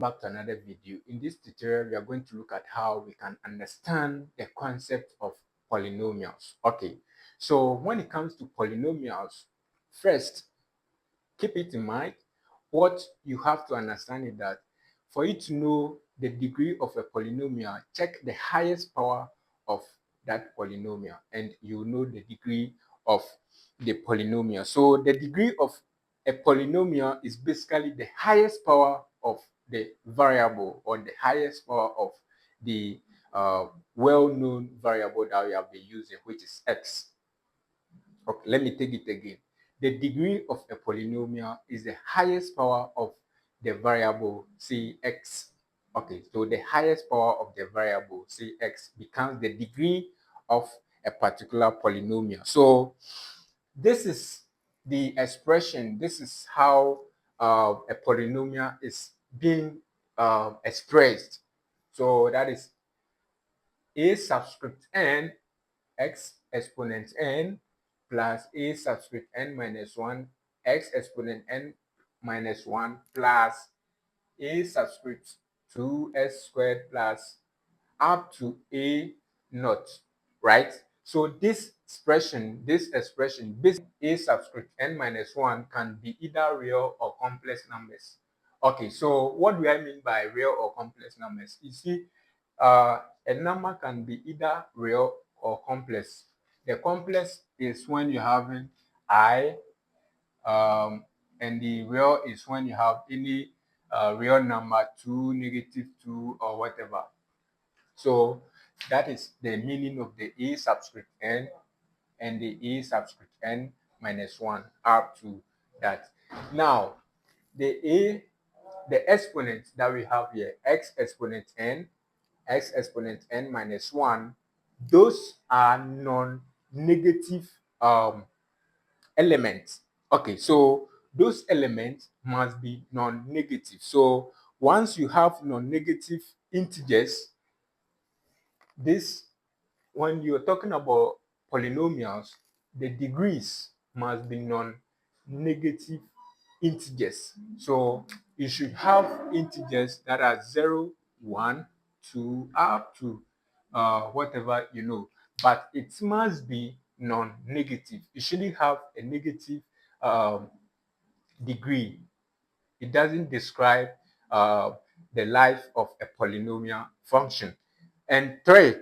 Back to another video. In this tutorial, we are going to look at how we can understand the concept of polynomials. Okay, so when it comes to polynomials, first, keep it in mind, what you have to understand is that for you to know the degree of a polynomial, check the highest power of that polynomial and you know the degree of the polynomial. So the degree of a polynomial is basically the highest power of the variable or the highest power of the well-known variable that we have been using, which is x. Okay, let me take it again. The degree of a polynomial is the highest power of the variable, say x. Okay, so the highest power of the variable, say x, becomes the degree of a particular polynomial. So this is the expression, this is how a polynomial is being expressed. So that is a subscript n x exponent n plus a subscript n minus 1 x exponent n minus 1 plus a subscript 2s squared plus up to a naught, right? So this expression, basically a subscript n minus 1 can be either real or complex numbers. Okay, so what do I mean by real or complex numbers? You see, a number can be either real or complex. The complex is when you're having I, and the real is when you have any real number 2, -2, or whatever. So that is the meaning of the a subscript n and the a subscript n minus 1 up to that. Now, the exponent that we have here, x exponent n minus 1, those are non-negative elements. Okay, so those elements must be non-negative. So once you have non-negative integers, this, when you're talking about polynomials, the degrees must be non-negative integers. So you should have integers that are 0, 1, 2, up to whatever you know, but it must be non-negative. You shouldn't have a negative degree. It doesn't describe the life of a polynomial function. And three,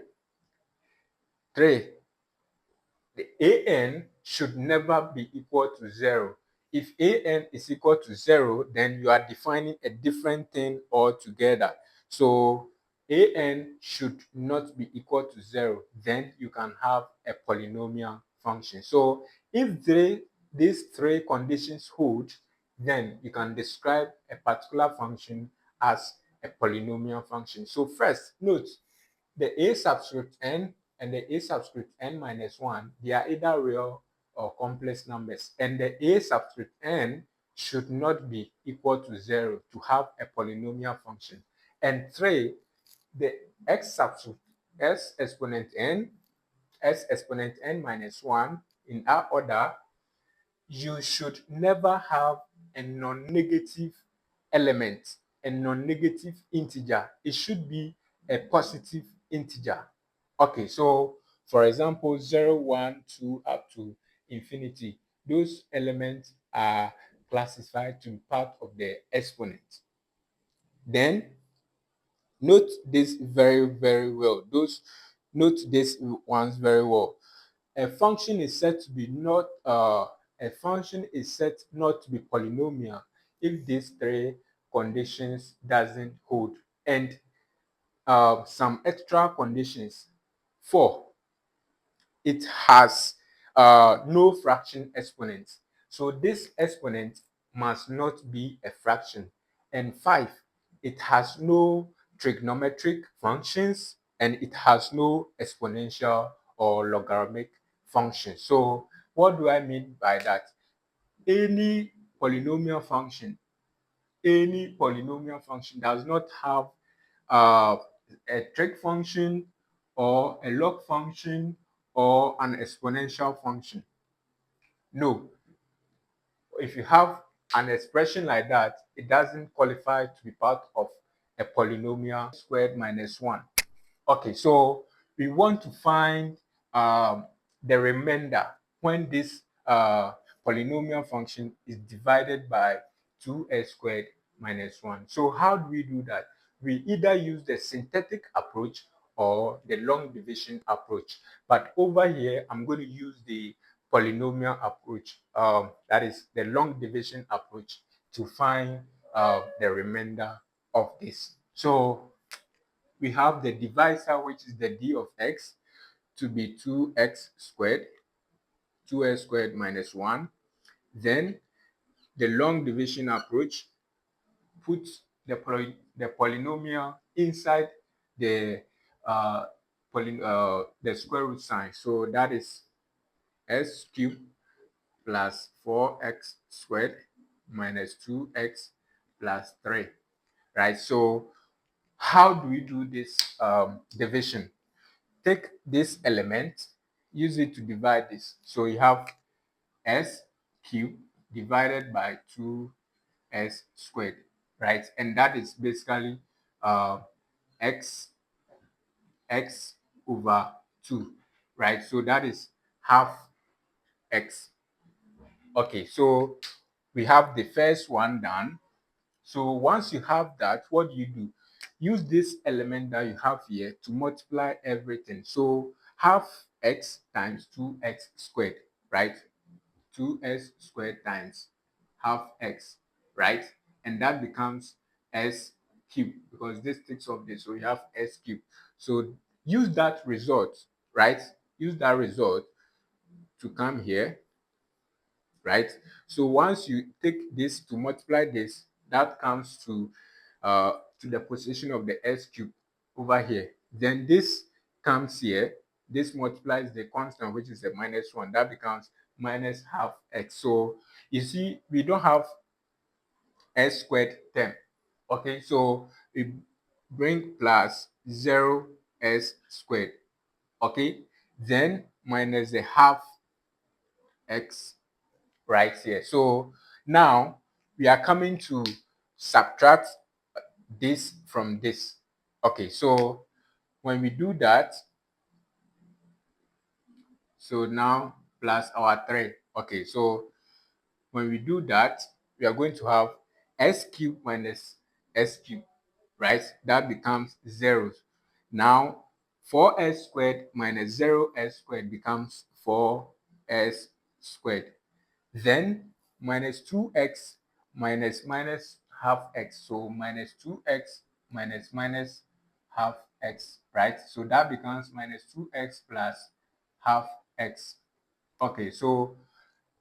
the an should never be equal to 0. If an is equal to 0, then you are defining a different thing altogether. So an should not be equal to 0, then you can have a polynomial function. So if these three conditions hold, then you can describe a particular function as a polynomial function. So first, note the a subscript n and the a subscript n minus 1, they are either real or complex numbers. And the a subscript n should not be equal to 0 to have a polynomial function. And 3, the x subscript s exponent n minus 1, in our order, you should never have a non-negative element, a non-negative integer. It should be a positive integer. Okay, so for example, 0, 1, 2, up to infinity, those elements are classified to be part of the exponent. Then note this very, very well. Note these ones very well. A function is said to be not polynomial if these three conditions doesn't hold, and some extra conditions. 4, it has no fraction exponent, so this exponent must not be a fraction. And 5, it has no trigonometric functions and it has no exponential or logarithmic function. So what do I mean by that? Any polynomial function does not have a trig function or a log function or an exponential function. No. If you have an expression like that, it doesn't qualify to be part of a polynomial squared minus 1. Okay, so we want to find the remainder when this polynomial function is divided by 2x squared minus 1. So how do we do that? We either use the synthetic approach or the long division approach. But over here, I'm going to use the polynomial approach, that is the long division approach, to find the remainder of this. So we have the divisor, which is the d of x, to be 2x squared, 2x squared minus 1. Then the long division approach puts the polynomial inside the the square root sign. So that is s cubed plus 4x squared minus 2x plus 3, right? So how do we do this division? Take this element, use it to divide this. So you have s cubed divided by 2s squared, right? And that is basically uh, x over 2, right? So that is half x. Okay, so we have the first one done. So once you have that, what do you do? Use this element that you have here to multiply everything. So half x times 2x squared, right? 2x squared times half x, right? And that becomes s cubed because this takes off this. So you have s cubed. So use that result, right? Use that result to come here, right? So once you take this to multiply this, that comes to the position of the s cube over here. Then this comes here, this multiplies the constant, which is the minus 1. That becomes minus half x. So you see, we don't have s squared term. Okay, so we bring plus 0s squared. Okay, then minus the half x right here. So now we are coming to subtract this from this. Okay, so when we do that, so now plus our 3. Okay, so when we do that, we are going to have s cubed minus s cubed, right? That becomes 0. Now 4s squared minus 0s squared becomes 4s squared. Then minus 2x minus minus half x. So minus 2x minus minus half x, right? So that becomes minus 2x plus half x. Okay, so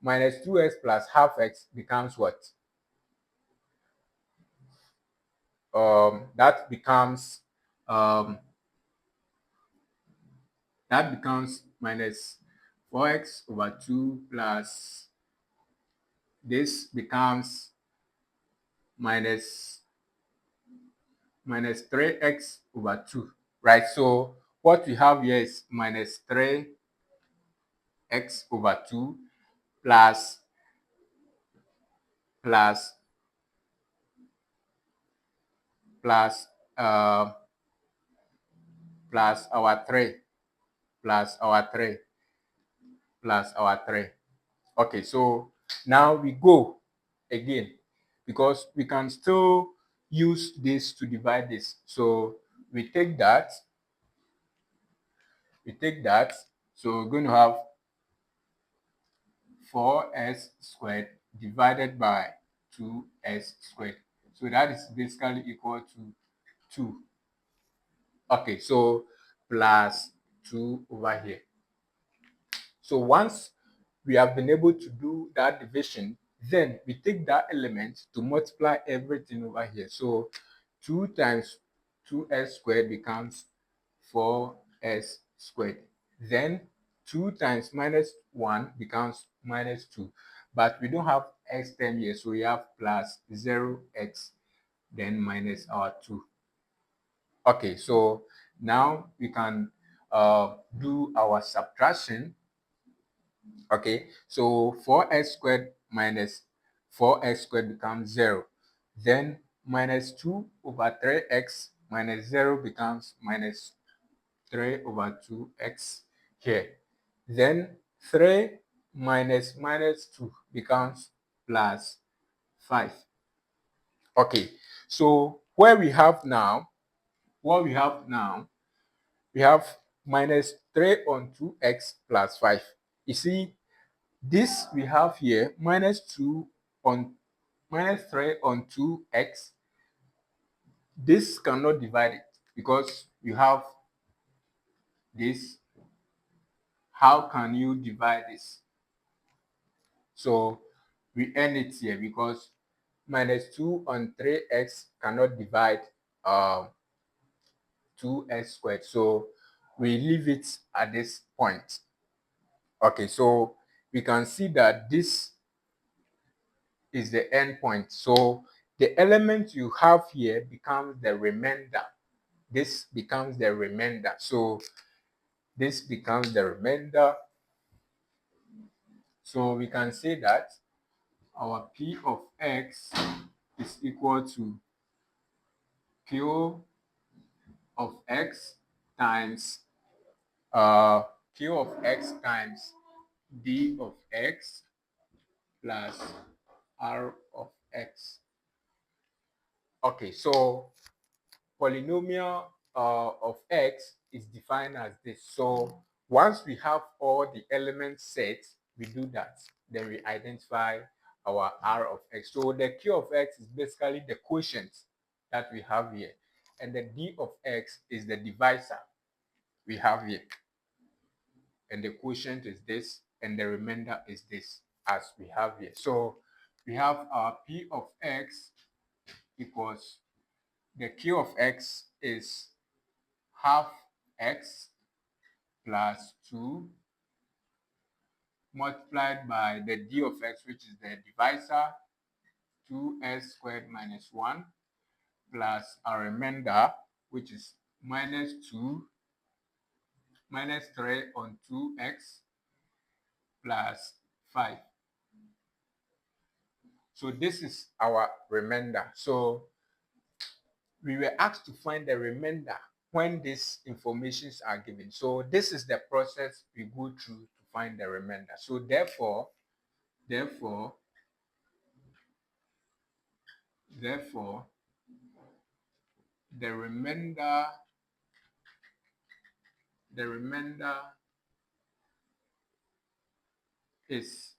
minus 2x plus half x becomes what? That becomes um, minus 4x over 2 plus this becomes minus 3x over 2, right? So what we have here is minus 3x over 2 plus plus plus uh, plus our 3 plus our 3 plus our 3. Okay, so now we go again because we can still use this to divide this. So we take that, so we're going to have 4s squared divided by 2s squared. So that is basically equal to 2. Okay, so plus 2 over here. So once we have been able to do that division, then we take that element to multiply everything over here. So 2 times 2s squared becomes 4s squared. Then 2 times minus 1 becomes minus 2. But we don't have x term here, so we have plus 0x, then minus our 2. Okay, so now we can do our subtraction. Okay, so 4x squared minus 4x squared becomes 0. Then minus 2 over 3x minus 0 becomes minus 3 over 2x here. Then 3 minus minus 2 becomes plus 5. Okay, so what we have now, we have minus 3 on 2x plus 5. You see, this we have here, minus 2 on minus 3 on 2x. This cannot divide it because you have this. How can you divide this? So we end it here because minus 2 on 3x cannot divide 2x squared. So we leave it at this point. Okay, so we can see that this is the end point. So the element you have here becomes the remainder. This becomes the remainder. So this becomes the remainder. So we can say that our P of x is equal to Q of x times Q of x times D of x plus R of x. Okay, so polynomial of x is defined as this. So once we have all the elements set, we do that. Then we identify our R of x. So the Q of x is basically the quotient that we have here. And the D of x is the divisor we have here. And the quotient is this, and the remainder is this, as we have here. So we have our P of x equals, the Q of x is half x plus 2 multiplied by the D of x, which is the divisor, 2x squared minus 1, plus our remainder, which is minus 2 minus 3 on 2x plus 5. So this is our remainder. So we were asked to find the remainder when these informations are given. So this is the process we go through to find the remainder. So therefore, the remainder is